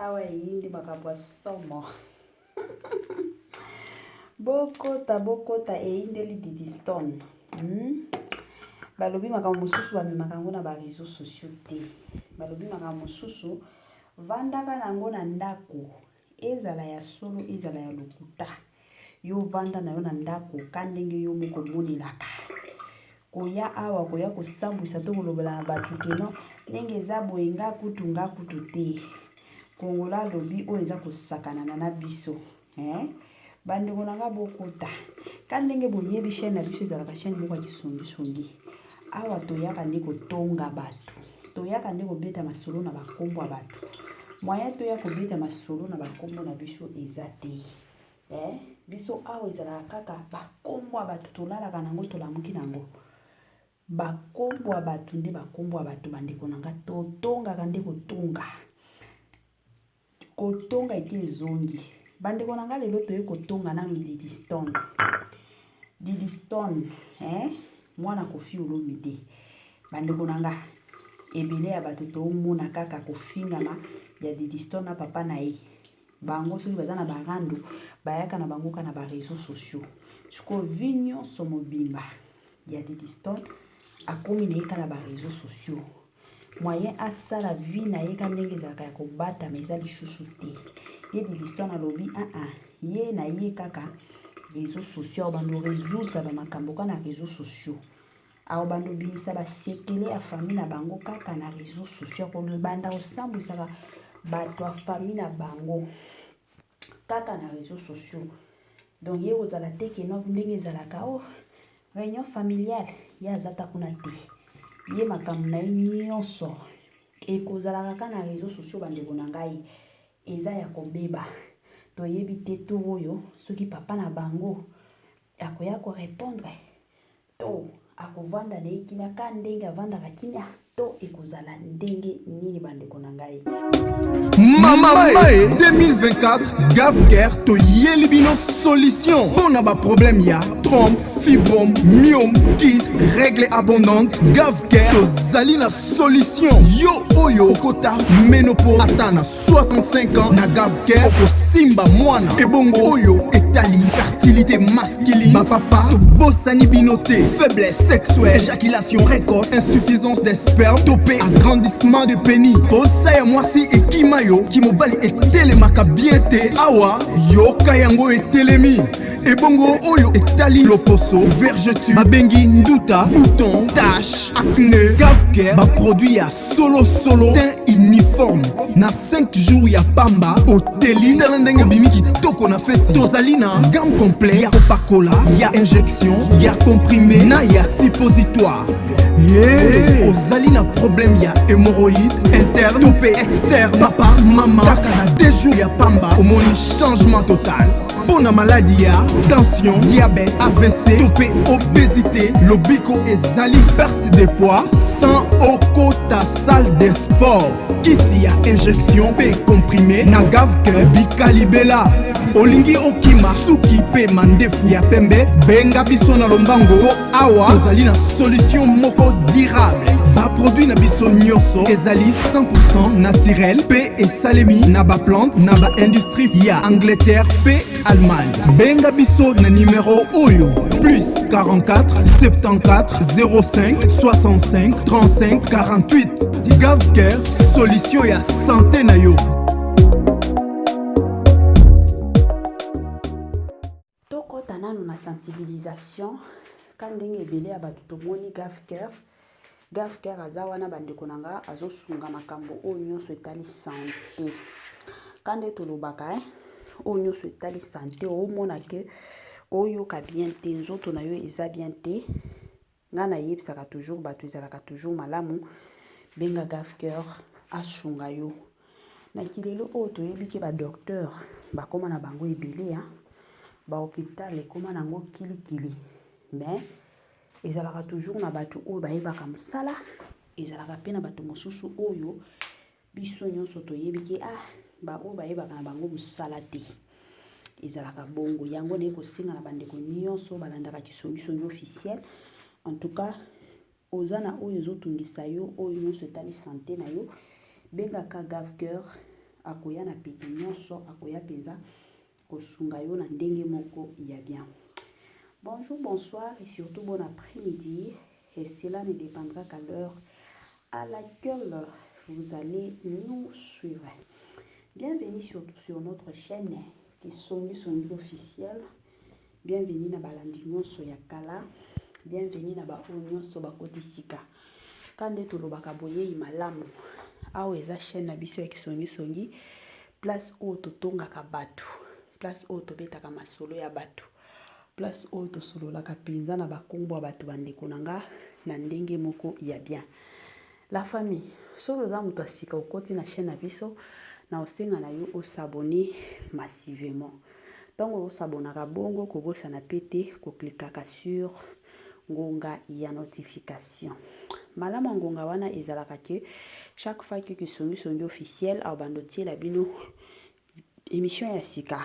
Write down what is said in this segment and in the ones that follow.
awa yindi makabwa somo. Bokota eyindeli Didiston. Balobi makambo mosusu bamemaka yango na ba réseaux sociaux te. Balobi makambo mosusu vandaka nango na ndako. Ezala ya solo, ezala ya lokuta. Yo vanda na yo na ndako ka ndenge yo moko monelaka. Koya awa koya kosambwisa to kolobela na bato keno ndenge eza boye nga kutu te. Kongola lobi oyo eza kosakana na biso. Bandeko nanga bokota. Ka ndenge boyebi chaîne na biso ezalaka chaîne moko ya kisungi. Awa toyaka nde kotonga bato. Toyaka nde kobeta masolo na bakombo ya bato. Moyen toya kobeta masolo na bakombo na biso eza te. Biso awa ezalaka kaka bakombo ya bato tolalaka nango tolamuki nango. Bakombo ya bato nde bakombo ya bato bandeko nanga totongaka nde kotonga. Kotonga ete ezongi. Bandeko nanga lelo toye kotonga nanu Didiston. Didiston, mwana Koffi Olomide. Bandeko nanga ebele ya bato tomona kaka kofingama ya Didiston na papa na ye. Bango soki baza na barando bayaka na bango na ba réseaux sociaux. Siko vinyo somobimba ya Didiston akomi na yeka na ba réseaux sociaux. Moyen asala vie na yeka ndenge ezalaka ya kobata mais eza lisusu te. Ye Didiston alobi ye na ye kaka réseaux sociaux bando résoudre ba makambo na réseaux sociaux. Aho bando bimisa ba sekele ya famille na bango kaka na réseaux sociaux ko banda osambwisaka bato ya famille na bango kaka na réseaux sociaux. Donc ye ozala te ke no ndenge ezalaka réunion familiale ya azata kuna te. Ye makambo na nyonso ekozalaka kaka na réseaux sociaux bandeko na ngai eza ya kobeba. Toyebi te to oyo soki papa na bango akoya ko répondre to akovanda na ekimia ka ndenge avandaka kimia to ekozala ndenge nini bandeko na ngai. Mama 2024 Gavker to yelibino solution. Bon ba problème ya trompe, fibrome, myome, kyste, règle abondante. Gavker to zalina solution. Yo oyo okota ménopause atana 65 ans na Gavker oko simba mwana. Ebongo oyo etali fertilité masculine. Ba papa to bosani binoté, faiblesse sexuelle, éjaculation précoce, insuffisance des spermes, topé agrandissement de pénis. Posaya mwasi ekimayo kimobali etelemaka bien te awa yoka yango etelemi. Ebongo oyo etali loposo, vergeture, babengi nduta, bouton, tache, acné. Gavker ba produit ya solo teint uniforme na 5 jours ya pamba oteli telendenge bimiki toko na feti. Tozalina gamme complet ya kopakola, ya injection, ya comprimé na ya suppositoire. Ozali na problème ya hémorroïde interne topé externe. Papa mama kaka na 2 jours ya pamba omoni changement total. Bona maladie ya tension, diabète, AVC, topé obésité, lobiko ezali perte de poids sans okota salle de sport. Kisi ya injection pe comprimé na Gavker bikalibela. Olingi okima suki pe mandefu ya pembe benga biso na lombango po awa tozali na solution moko durable. Ba produit na biso nyonso ezali 100% naturel pe esalemi na ba plante na ba industrie ya Angleterre pe Allemagne. Benga biso na numéro oyo plus 44 74 05 65 35 48. Gavker solution ya santé na yo. Tokota nanu na sensibilisation ka ndenge ebele ya bato tomoni Gavker aza wana bandeko nanga azosunga makambo oyo nyonso etali santé. Ka nde tolobaka oyo nyonso etali santé omona ke oyoka bien te nzoto na yo eza bien te. Nga na yebisaka toujours bato ezalaka toujours malamu benga Gavker asunga yo. Na kilelo oyo toyebi ke ba docteur bakoma na bango ebele ba hôpital ekoma nango kilikili. Mais ezalaka toujours na bato oyo bayebaka mosala, ezalaka pe na bato mosusu oyo biso nyonso toyebi ke ba oyo bayebaka na bango mosala te. Ezalaka bongo yango na ekosinga na bandeko nyonso balandaka kisongisongi officiel. En tout cas oza na oyo ezotungisa yo oyo nyonso etali santé na yo bengaka Gavker akoya na pete nyonso akoya penza kosunga yo na ndenge moko ya bien. Bonjour, bonsoir et surtout bon après-midi. Et cela ne dépendra qu'à l'heure à laquelle vous allez nous suivre. Bienvenue sur notre chaîne qui sont officielle. Bienvenue na balandi nyonso ya kala. Bienvenue na ba nyonso bakotisika. Kande tolobaka boye malamu. Awa eza chaîne na biso ya kisongi place oyo totongaka bato, place oyo tobetaka masolo ya bato, place oyo tosololaka penza na bakombo ya bato bandeko nanga na ndenge moko ya bien. La famille, solo za moto asika okoti na chaîne na biso na osenga na yo osabone massivement. Tango osabonaka bongo kobosa na pete koklikaka sur ngonga ya notification. Malama ngonga wana ezalaka ke chaque fois que songi officiel au bandotier la bino émission ya sika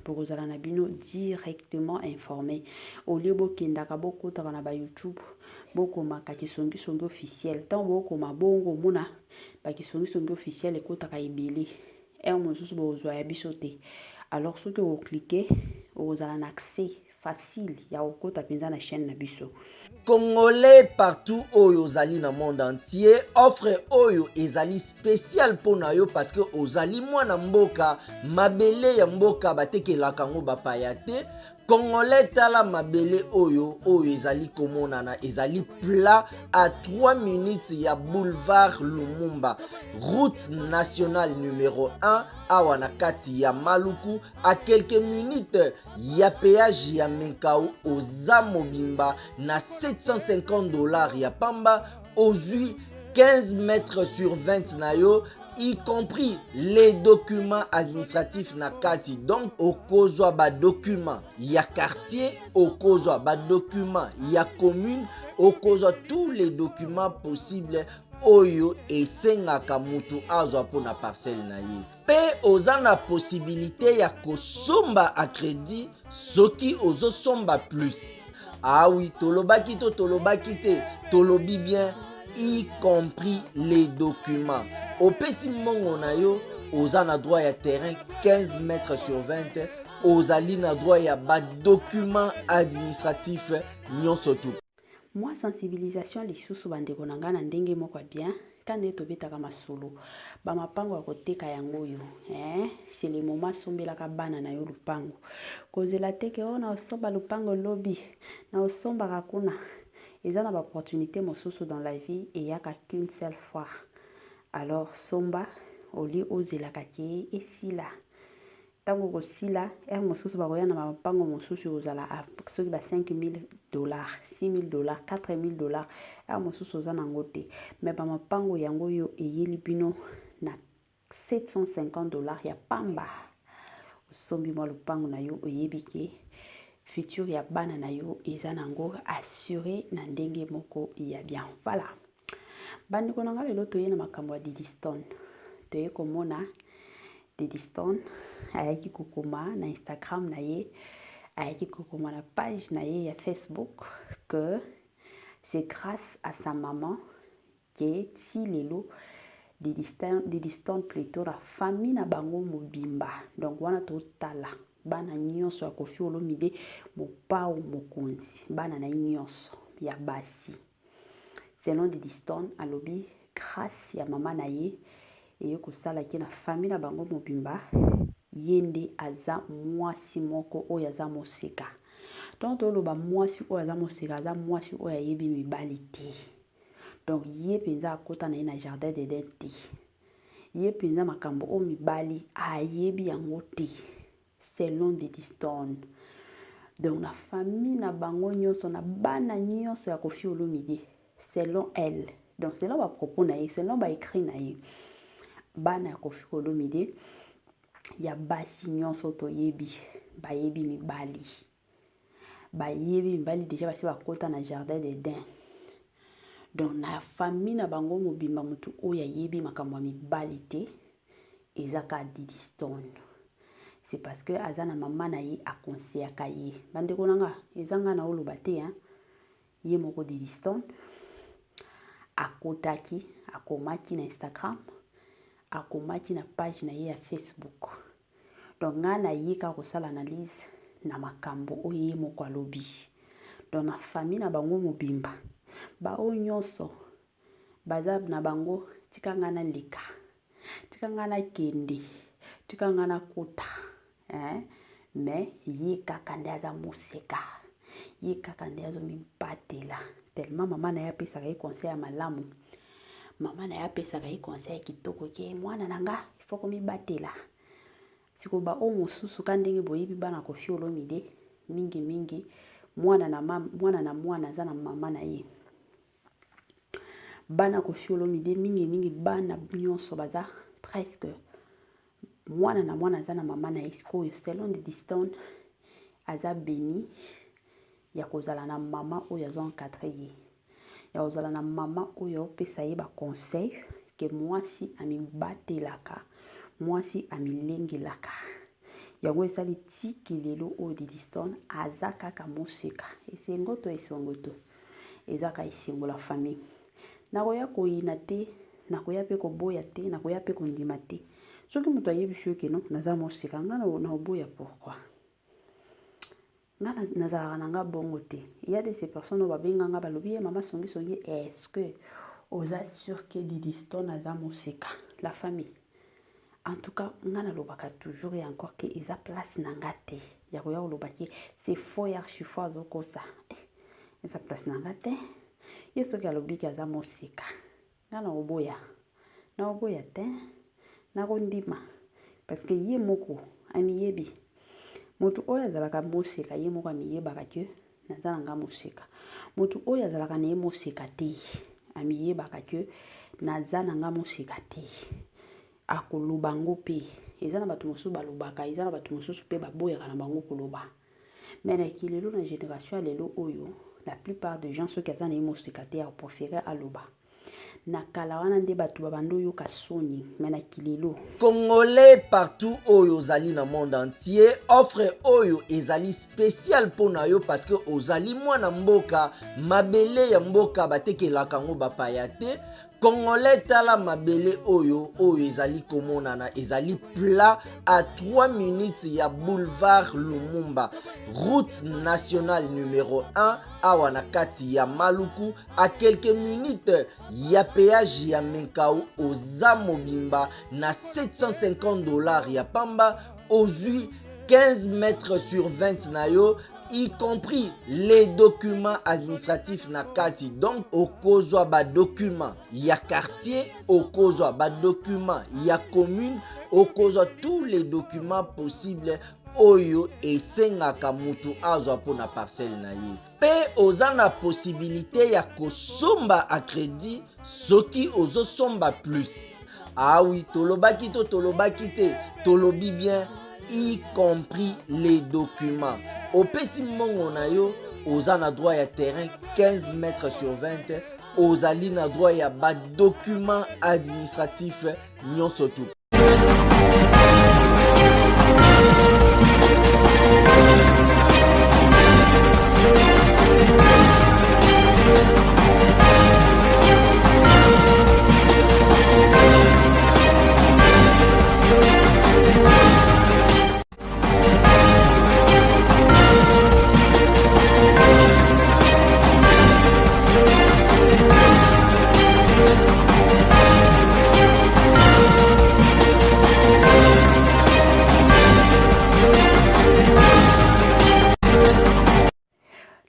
pour kozala na bino directement informé au lieu bokendaka bokotaka na ba YouTube bokomaka songi officiel tant bokoma bongo mona ba songi officiel ekotaka ebele mosusu bozwa ya biso te. Alors ce que vous cliquez vous avez un accès facile ya okota penza na chaîne na biso. Congolais partout oyo ozali na monde entier, offre oyo ezali spécial pona yo parce que ozali mwana mboka mabele ya mboka batekelaka ngo bapaya te. Congolais tala mabele oyo ezali komonana ezali plat à 3 minutes ya boulevard Lumumba, route nationale numéro 1 awa na kati ya Maluku, à quelques minutes ya péage ya Menkau oza mobimba na $750 ya pamba ozui 15 mètres sur 20 na yo, y compris les documents administratifs na kati. Donc okozwa ba documents ya quartier, okozwa ba documents ya commune, okozwa tous les documents possibles oyo esengaka mutu azwa pona parcelle na ye. Pe oza na possibilité ya kosomba a crédit soki ozosomba plus. Ah oui, tolobaki te, tolobi bien, y compris les documents. Opesi mbongo na yo, oza na droit ya terrain 15 mètres sur 20, ozali na droit ya ba documents administratifs nyonso tu. Moi sensibilisation lisusu bandeko nanga na ndenge moko bien kande tobetaka masolo ba mapango ya koteka yango yo c'est le moment sombelaka bana na yo lupango kozela teke ona osomba lupango lobi na osombaka kuna eza na ba opportunité mosusu dans la vie et yaka qu'une seule fois. Alors somba oli ozelaka ke esila tango kosila mosusu bakoya na mapango mosusu ozala soki ba $5,000, $6,000, $4,000 mosusu oza nango te mais ba mapango yango yo eyeli bino na $750 ya pamba osombi mwa lupango na yo oyebi ke futur ya bana na yo eza nango assuré na ndenge moko ya bien. Voilà, bandeko nanga lelo toye na makambo ya Diddy Stone. Toye komona Diddy Stone ayaki kokoma na Instagram na ye, ayaki kokoma na page na ye ya Facebook que c'est grâce à sa maman que ti lelo Diddy Stone plutôt la famille na bango mobimba. Donc wana totala bana nyonso ya Koffi Olomide mopao mokonzi bana na nyonso ya basi. Selon Diddy Stone alobi grâce ya mama na ye et kosala ki na famille na bango mobimba yende aza mwasi moko oyo aza moseka. Donc toloba mwasi oyo aza moseka aza mwasi oyo ayebi mibali te. Donc ye penza akota na ye na jardin d'Eden te. Ye penza makambo o mibali ayebi yango te. Selon Diddy Stone. Donc na famille na bango nyonso na bana nyonso ya Koffi Olomide selon elle. Donc selon ba propos na ye, selon ba écrit na ye. Bana ya Koffi Olomide ya basi nyonso toyebi bayebi mibali. Bayebi mibali déjà basi bakota na jardin d'Eden. Donc na famille na bango mobimba mutu oya yebi makambo mibali te ezaka Diddy Stone. C'est parce que azana mama na ye a conseillé akaye. Bandeko nanga ezanga na oloba te ye moko Diddy Stone akotaki akomaki na Instagram akomaki na page na ye ya Facebook. Donc nga na yika kosala analyse na makambo oyo ye moko alobi. Donc na famille na bango mobimba ba o nyonso baza na bango tika nga na leka, tika nga na kende, tika nga na kota, mais ye kaka nde aza moseka, ye kaka nde azo mibatela tellement mama na ye apesaka ye conseil ya malamu, mama na ye apesaka ye conseil ya kitoko ke mwana na nga ifo komibatela. Siko ba o mosusu ka ndenge boyebi bana Koffi Olomide mingi mwana na mwana aza na mama na ye. Bana Koffi Olomide mingi bana nyonso baza presque mwana na mwana aza na mama na ye. Sikoyo selon de distance aza beni ya kozala na mama oyo azo encadre ye, ya kozala na mama oyo opesa ye ba conseil ke mwasi amibatelaka, mwasi amilengelaka. Yango esali tiki lelo oyo de distance aza kaka moseka. Esengo to eza ka esengo la famille. Nakoya koyina te, nakoya pe koboya te, nakoya pe kondima te. Soki moto ayebi shoke no naza moseka nga na oboya pourquoi? Nga nazalaka nanga bongo te. Il y a de ces personnes ba benganga balobi mama songi est-ce que oza sûr que de distance naza moseka la famille? En tout cas, nga na lobaka toujours et encore que eza place nanga te. Ya koya lobaki c'est faux et archi faux azokosa. Eza place nanga te. Yeso ki alobi ki aza moseka. Nga na oboya te. Na kondima. Parce que ye moko amiyebi. Motu oyo azalaka moseka ye moko amiyebaka ke naza nanga moseka. Motu oyo azalaka na ye moseka te. Amiyebaka ke naza nanga moseka te. Akoloba ngo pe. Eza na batu mosusu balobaka, eza na batu mosusu pe baboyaka na bango koloba. Mais na kilelo na génération lelo oyo, la plupart des gens ceux qui azana moseka te préférer aloba. Na kala wana nde batu babando yoka soni, mais na kilelo. Congolais partout oyo ozali na monde entier, offre oyo ezali spécial pona yo parce que ozali mwana mboka, mabele ya mboka batekelaka ngo bapaya te. Congolais tala mabele oyo ezali komonana ezali plat à 3 minutes ya boulevard Lumumba, route nationale numéro 1 awa na kati ya Maluku, à quelques minutes ya péage ya Menkau oza mobimba na $750 ya pamba, ozui 15 mètres sur 20 na yo, y compris les documents administratifs na kati. Donc okozwa ba documents ya quartier, okozwa ba documents ya commune, okozwa tous les documents possibles oyo esengaka mutu azwa pona parcelle na ye. Pe oza na possibilité ya kosomba a crédit soki ozosomba plus. Ah oui, tolobaki te, tolobi bien, y compris les documents. Opesi mbongo na yo, oza na droit ya terrain 15 mètres sur 20, ozali na droit ya ba documents administratifs nyonso tu.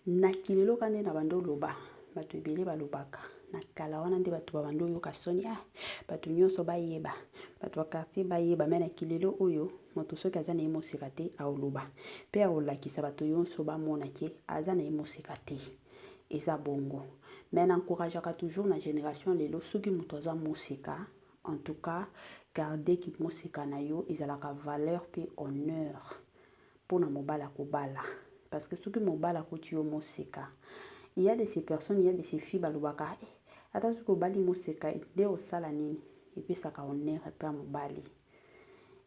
Na kilelo kande na bando loba batu ebele balobaka na kala wana nde batu babando yoka soni batu nyonso bayeba batu wa quartier bayeba mais na kilelo oyo moto soki aza na moseka te aoloba pe aolakisa batu nyonso bamona ke aza na moseka te eza bongo. Mais na encourageaka toujours na génération lelo soki moto aza moseka, en tout cas garder ki moseka na yo ezalaka valeur pe honneur pona mobala kobala. Parce que ce que mon bal a coûté au moseka, il y a de ces personnes, il y a de ces filles balubaka. Attends ce que bali moseka de au salanini et puis ça ka honneur pe mobali.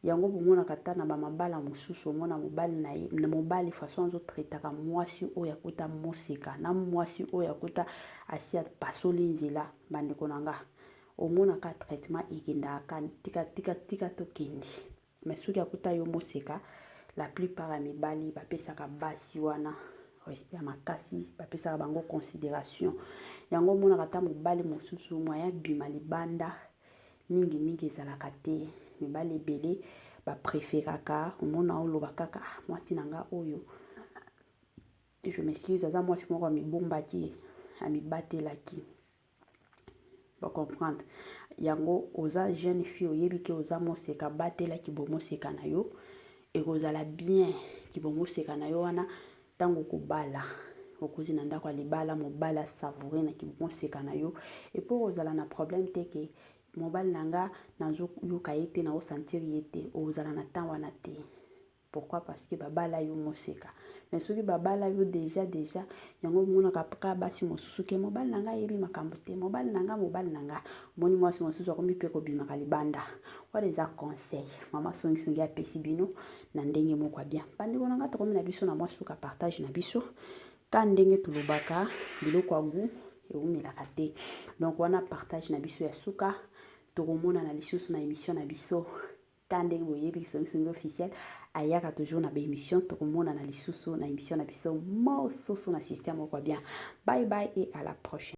Yango bomona kata na ba mabala mosusu mona mobali na mobali façon zo traitaka mwasi oyo akota moseka na mwasi oyo akota asia pasoli nzela bandeko nanga. omonaka traitement ekendaka tika tokende mais soki akuta yo moseka la plupart ya mibali bapesaka basi wana respect makasi bapesaka bango considération yango omonaka ta mobali mosusu moya bima libanda mingi ezalaka te mibali ebele bapréféraka omona oloba kaka mwasi nanga oyo je m'excuse aza mwasi moko amibombaki amibatelaki ba comprendre yango oza jeune fille oyebi ke oza moseka batelaki bomoseka na yo ekozala bien ki bomoseka na yo wana tango kobala okozi na ndako ya libala mobala savourer na ki bomoseka na yo et pour ozala na problème te ke mobali nanga nazo yoka ye te na osentir ye te ozala na temps wana te. Pourquoi? Parce que babala yo moseka mais soki babala yo déjà yango monaka ka basi mosusu ke mobali nanga yebi makambo te mobali nanga moni mwasi mosusu akomi pe kobimaka libanda wana eza conseil mama songi apesi bino na ndenge moko bien bandeko nanga tokomi na biso na mwa suka partage na biso ka ndenge tulobaka biloko agu eumelaka te donc wana partage na biso ya suka tokomona na lisusu na émission na biso ka ndenge boyebi songi officiel ayaka toujours na émission tokomona na lisusu na émission na biso mosusu na système moko bien bye bye et à la prochaine.